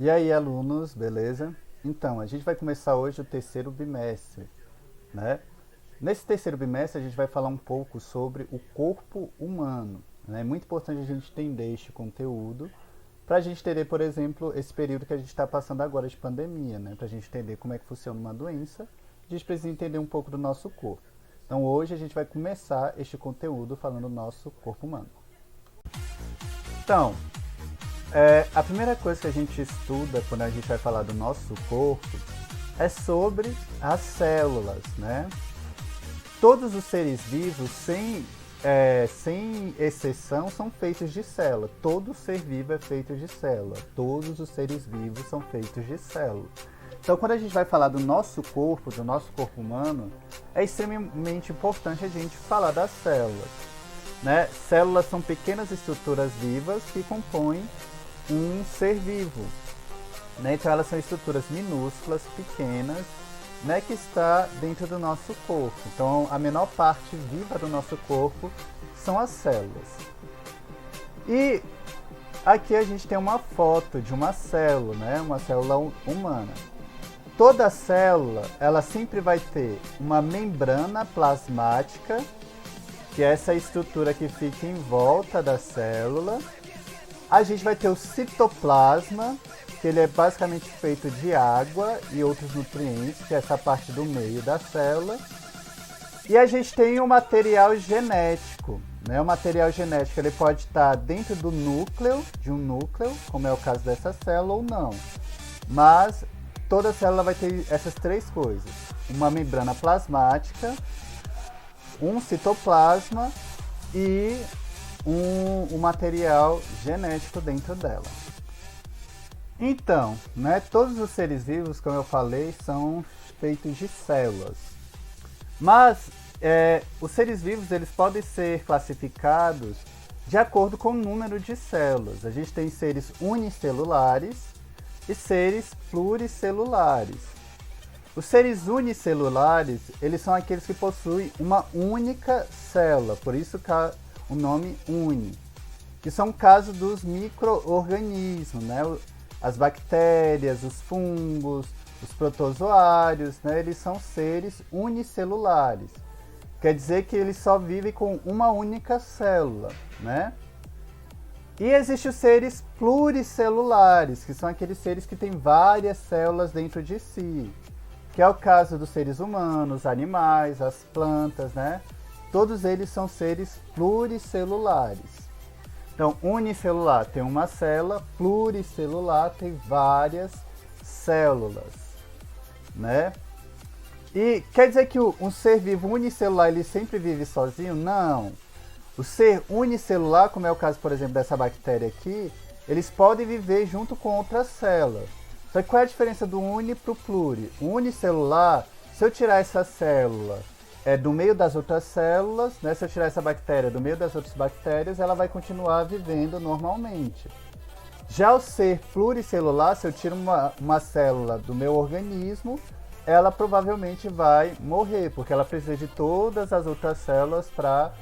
E aí, alunos, beleza? Então, a gente vai começar hoje o terceiro bimestre, né? Nesse terceiro bimestre, a gente vai falar um pouco sobre o corpo humano, né? É muito importante a gente entender este conteúdo para a gente entender, por exemplo, esse período que a gente está passando agora de pandemia, né? Para a gente entender como é que funciona uma doença, a gente precisa entender um pouco do nosso corpo. Então, hoje a gente vai começar este conteúdo falando do nosso corpo humano. Então, a primeira coisa que a gente estuda quando a gente vai falar do nosso corpo é sobre as células, né? Todos os seres vivos, sem exceção, são feitos de célula. Todo ser vivo é feito de célula. Todos os seres vivos são feitos de célula. Então, quando a gente vai falar do nosso corpo humano, é extremamente importante a gente falar das células, né? Células são pequenas estruturas vivas que compõem um ser vivo, né? Então elas são estruturas minúsculas, pequenas, né, que está dentro do nosso corpo. Então a menor parte viva do nosso corpo são as células. E aqui a gente tem uma foto de uma célula, né, uma célula humana. Toda célula, ela sempre vai ter uma membrana plasmática, que é essa estrutura que fica em volta da célula. A gente vai ter o citoplasma, que ele é basicamente feito de água e outros nutrientes, que é essa parte do meio da célula. E a gente tem o material genético, né? O material genético ele pode estar dentro do núcleo, de um núcleo, como é o caso dessa célula, ou não. Mas toda célula vai ter essas três coisas: uma membrana plasmática, um citoplasma e um material genético dentro dela. Então, né, todos os seres vivos, como eu falei, são feitos de células. Mas os seres vivos eles podem ser classificados de acordo com o número de células. A gente tem seres unicelulares e seres pluricelulares. Os seres unicelulares, eles são aqueles que possuem uma única célula, por isso que o nome uni, que são casos dos micro-organismos, né? As bactérias, os fungos, os protozoários, né? Eles são seres unicelulares. Quer dizer que eles só vivem com uma única célula, né? E existem os seres pluricelulares, que são aqueles seres que têm várias células dentro de si, que é o caso dos seres humanos, animais, as plantas, né? Todos eles são seres pluricelulares. Então, unicelular tem uma célula, pluricelular tem várias células, né? E quer dizer que um ser vivo unicelular ele sempre vive sozinho? Não. O ser unicelular, como é o caso, por exemplo, dessa bactéria aqui, eles podem viver junto com outras células. Só que qual é a diferença do uni para o pluri? O unicelular, se eu tirar essa célula do meio das outras células, né? Se eu tirar essa bactéria do meio das outras bactérias, ela vai continuar vivendo normalmente. Já o ser pluricelular, se eu tiro uma célula do meu organismo, ela provavelmente vai morrer, porque ela precisa de todas as outras células para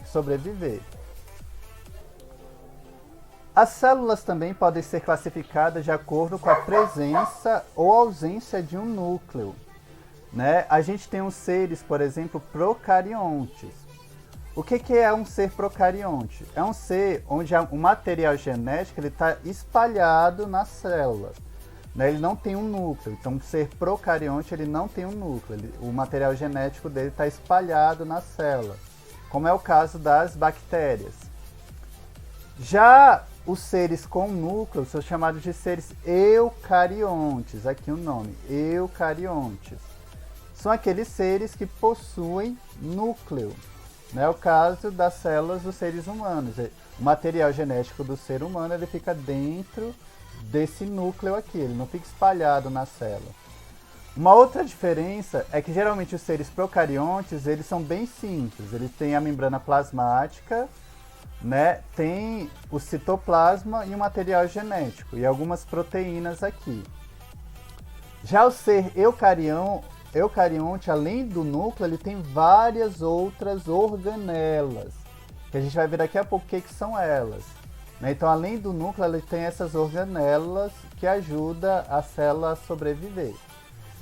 sobreviver. As células também podem ser classificadas de acordo com a presença ou ausência de um núcleo, né? A gente tem os seres, por exemplo, procariontes. O que é um ser procarionte? É um ser onde o material genético está espalhado nas células, né? Ele não tem um núcleo. Então, um ser procarionte ele não tem um núcleo. O material genético dele está espalhado na célula, como é o caso das bactérias. Já os seres com núcleo são chamados de seres eucariontes. Aqui o nome, eucariontes. São aqueles seres que possuem núcleo. É o caso das células dos seres humanos. O material genético do ser humano ele fica dentro desse núcleo aqui, ele não fica espalhado na célula. Uma outra diferença é que geralmente os seres procariontes eles são bem simples. Eles têm a membrana plasmática, né? Tem o citoplasma e o material genético e algumas proteínas aqui. Já o ser eucarionte, além do núcleo, ele tem várias outras organelas, que a gente vai ver daqui a pouco o que são elas. né? Então, além do núcleo, ela tem essas organelas que ajudam a célula a sobreviver.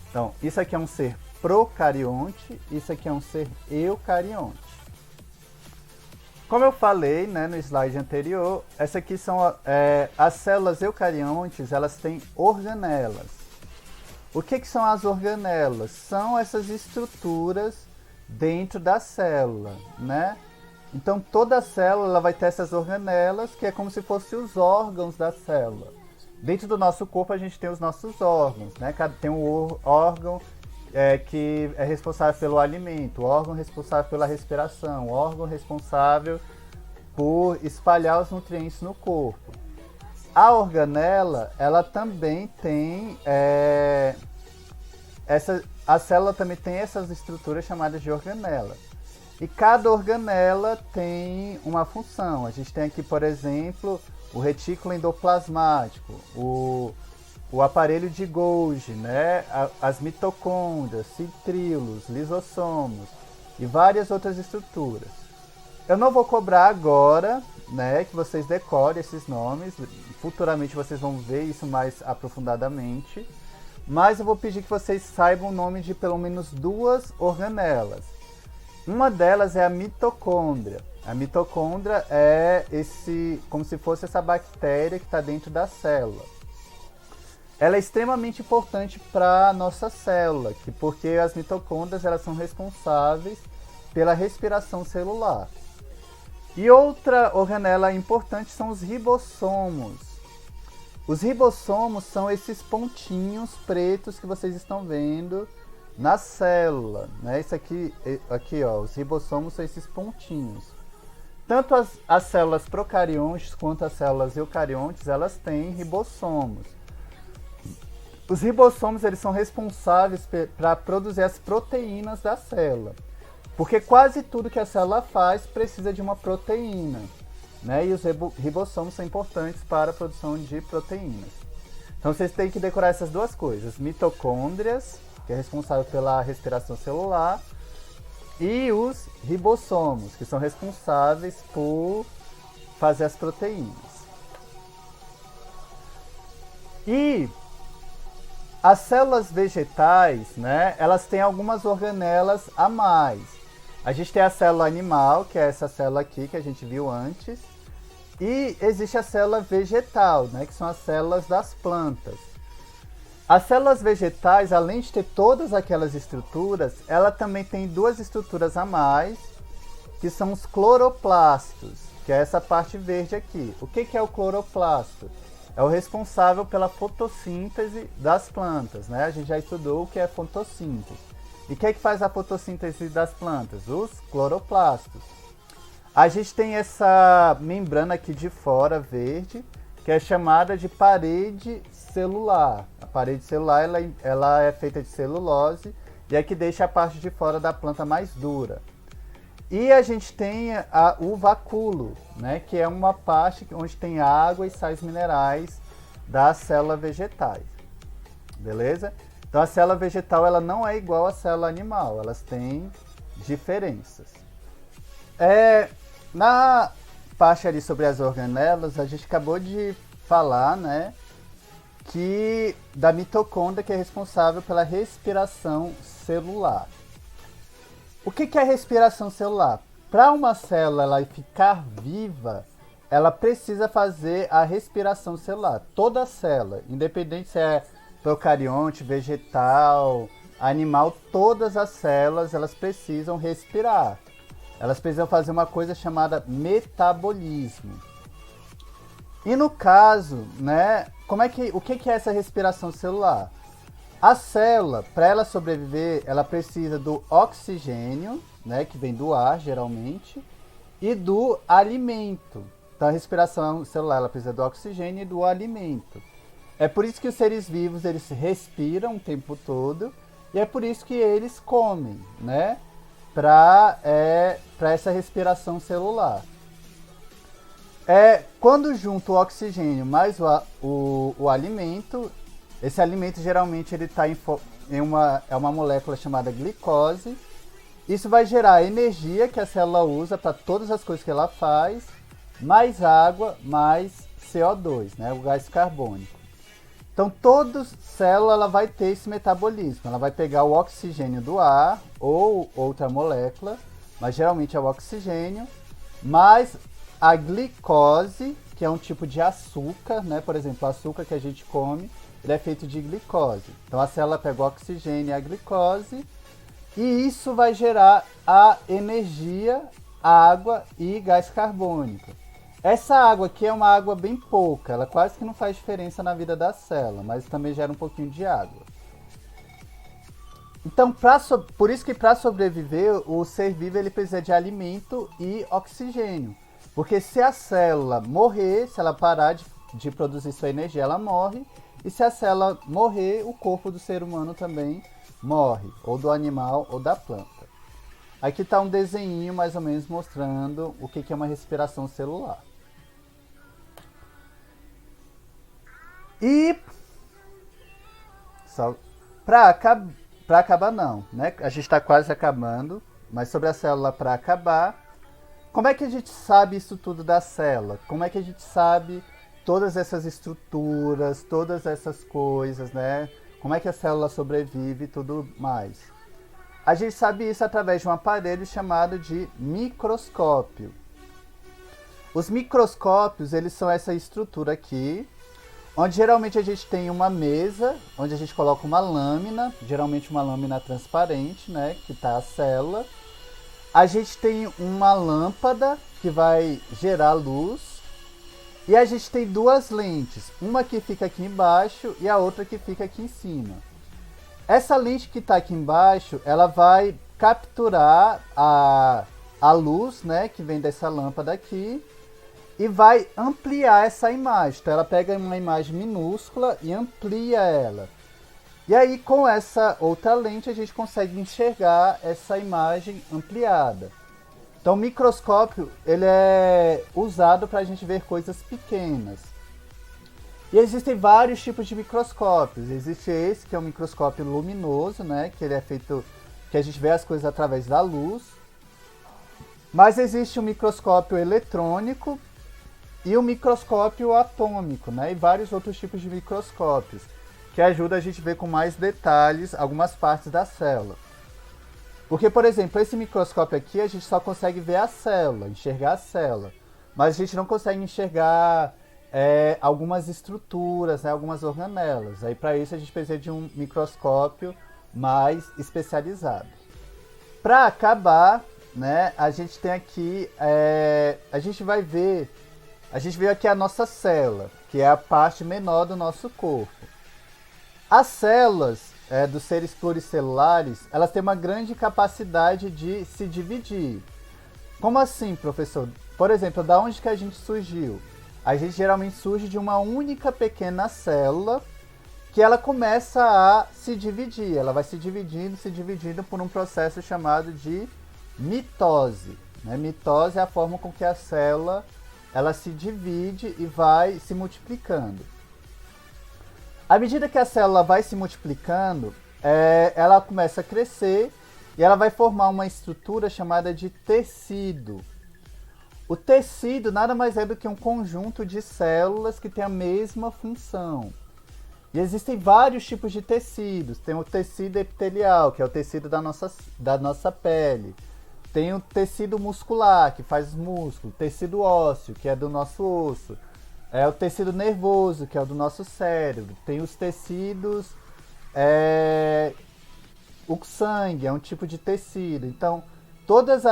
Então, isso aqui é um ser procarionte, isso aqui é um ser eucarionte. Como eu falei, né, no slide anterior, essas aqui são as células eucariontes, elas têm organelas. O que são as organelas? São essas estruturas dentro da célula, né? Então toda célula ela vai ter essas organelas, que é como se fossem os órgãos da célula. Dentro do nosso corpo a gente tem os nossos órgãos, né? Tem um órgão que é responsável pelo alimento, o órgão responsável pela respiração, o órgão responsável por espalhar os nutrientes no corpo. A organela, ela também tem a célula também tem essas estruturas chamadas de organela. E cada organela tem uma função. A gente tem aqui, por exemplo, o retículo endoplasmático, o aparelho de Golgi, né? As mitocôndrias, citrilos, lisossomos e várias outras estruturas. Eu não vou cobrar agora, né, que vocês decorem esses nomes. Futuramente vocês vão ver isso mais aprofundadamente. Mas eu vou pedir que vocês saibam o nome de pelo menos duas organelas. Uma delas é a mitocôndria. A mitocôndria é como se fosse essa bactéria que está dentro da célula. Ela é extremamente importante para a nossa célula, porque as mitocôndrias elas são responsáveis pela respiração celular. E outra organela importante são os ribossomos. Os ribossomos são esses pontinhos pretos que vocês estão vendo na célula, né? Isso aqui ó, os ribossomos são esses pontinhos. Tanto as células procariontes quanto as células eucariontes, elas têm ribossomos. Os ribossomos eles são responsáveis para produzir as proteínas da célula, porque quase tudo que a célula faz precisa de uma proteína, né? E os ribossomos são importantes para a produção de proteínas. Então vocês têm que decorar essas duas coisas: mitocôndrias, que é responsável pela respiração celular, e os ribossomos, que são responsáveis por fazer as proteínas. E as células vegetais, né, elas têm algumas organelas a mais. A gente tem a célula animal, que é essa célula aqui que a gente viu antes, e existe a célula vegetal, né, que são as células das plantas. As células vegetais, além de ter todas aquelas estruturas, ela também tem duas estruturas a mais, que são os cloroplastos, que é essa parte verde aqui. O que é o cloroplasto? É o responsável pela fotossíntese das plantas, né? A gente já estudou o que é fotossíntese. E o que faz a fotossíntese das plantas? Os cloroplastos. A gente tem essa membrana aqui de fora, verde, que é chamada de parede celular. A parede celular ela é feita de celulose e é que deixa a parte de fora da planta mais dura. E a gente tem o vacúolo, né, que é uma parte onde tem água e sais minerais das células vegetais. Beleza? Então a célula vegetal ela não é igual à célula animal, elas têm diferenças. Na parte ali sobre as organelas, a gente acabou de falar, né, da mitocôndria, que é responsável pela respiração celular. O que é respiração celular? Para uma célula ela ficar viva, ela precisa fazer a respiração celular. Toda célula, independente se é procarionte, vegetal, animal, todas as células elas precisam respirar. Elas precisam fazer uma coisa chamada metabolismo. E no caso, né, o que é essa respiração celular? A célula, para ela sobreviver, ela precisa do oxigênio, né, que vem do ar, geralmente, e do alimento. Então, a respiração celular ela precisa do oxigênio e do alimento. É por isso que os seres vivos eles respiram o tempo todo, e é por isso que eles comem, né, para essa respiração celular. Quando junto o oxigênio mais o alimento, esse alimento geralmente ele está em uma molécula chamada glicose. Isso vai gerar a energia que a célula usa para todas as coisas que ela faz mais água, mais CO2, né, o gás carbônico. Então, toda célula ela vai ter esse metabolismo. Ela vai pegar o oxigênio do ar ou outra molécula, mas geralmente é o oxigênio, mais a glicose, que é um tipo de açúcar, né? Por exemplo, o açúcar que a gente come, ele é feito de glicose. Então, a célula pega o oxigênio e a glicose, e isso vai gerar a energia, água e gás carbônico. Essa água aqui é uma água bem pouca, ela quase que não faz diferença na vida da célula, mas também gera um pouquinho de água. Então, por isso que para sobreviver, o ser vivo ele precisa de alimento e oxigênio. Porque se a célula morrer, se ela parar de produzir sua energia, ela morre. E se a célula morrer, o corpo do ser humano também morre, ou do animal ou da planta. Aqui está um desenho mais ou menos mostrando o que é uma respiração celular. E para acabar não, né? A gente está quase acabando, mas sobre a célula para acabar, como é que a gente sabe isso tudo da célula? Como é que a gente sabe todas essas estruturas, todas essas coisas, né? Como é que a célula sobrevive e tudo mais? A gente sabe isso através de um aparelho chamado de microscópio. Os microscópios, eles são essa estrutura aqui, onde geralmente a gente tem uma mesa, onde a gente coloca uma lâmina, geralmente uma lâmina transparente, né, que está a célula. A gente tem uma lâmpada que vai gerar luz. E a gente tem duas lentes, uma que fica aqui embaixo e a outra que fica aqui em cima. Essa lente que está aqui embaixo, ela vai capturar a luz, né, que vem dessa lâmpada aqui, e vai ampliar essa imagem. Então ela pega uma imagem minúscula e amplia ela. E aí com essa outra lente a gente consegue enxergar essa imagem ampliada. Então o microscópio ele é usado para a gente ver coisas pequenas. E existem vários tipos de microscópios. Existe esse que é um microscópio luminoso, né, que ele é feito que a gente vê as coisas através da luz. Mas existe um microscópio eletrônico e o microscópio atômico, né, e vários outros tipos de microscópios que ajudam a gente a ver com mais detalhes algumas partes da célula. Porque, por exemplo, esse microscópio aqui a gente só consegue ver a célula, enxergar a célula, mas a gente não consegue enxergar algumas estruturas, né, algumas organelas. Aí para isso a gente precisa de um microscópio mais especializado. Para acabar, né, a gente tem aqui, a gente vê aqui a nossa célula, que é a parte menor do nosso corpo. As células dos seres pluricelulares, elas têm uma grande capacidade de se dividir. Como assim, professor? Por exemplo, da onde que a gente surgiu? A gente geralmente surge de uma única pequena célula que ela começa a se dividir. Ela vai se dividindo por um processo chamado de mitose. Né? Mitose é a forma com que a célula ela se divide e vai se multiplicando. À medida que a célula vai se multiplicando, ela começa a crescer e ela vai formar uma estrutura chamada de tecido. O tecido nada mais é do que um conjunto de células que tem a mesma função. E existem vários tipos de tecidos. Tem o tecido epitelial, que é o tecido da nossa pele. Tem o tecido muscular, que faz os músculos. Tecido ósseo, que é do nosso osso. O tecido nervoso, que é o do nosso cérebro. Tem os tecidos... o sangue é um tipo de tecido. Então, todas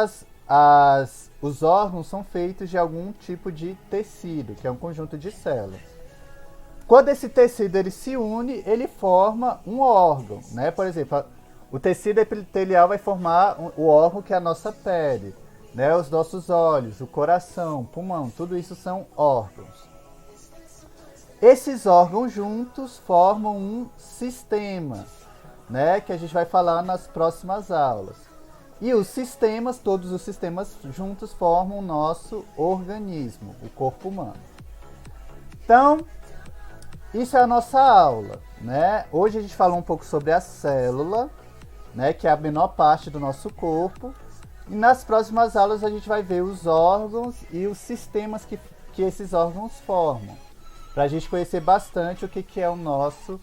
os órgãos são feitos de algum tipo de tecido, que é um conjunto de células. Quando esse tecido ele se une, ele forma um órgão, né? Por exemplo, o tecido epitelial vai formar o órgão que é a nossa pele, né? Os nossos olhos, o coração, o pulmão, tudo isso são órgãos. Esses órgãos juntos formam um sistema, né? Que a gente vai falar nas próximas aulas. E os sistemas, todos os sistemas juntos formam o nosso organismo, o corpo humano. Então, isso é a nossa aula, né? Hoje a gente falou um pouco sobre a célula, né, que é a menor parte do nosso corpo. E nas próximas aulas a gente vai ver os órgãos e os sistemas que esses órgãos formam, para a gente conhecer bastante o que é o nosso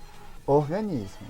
organismo.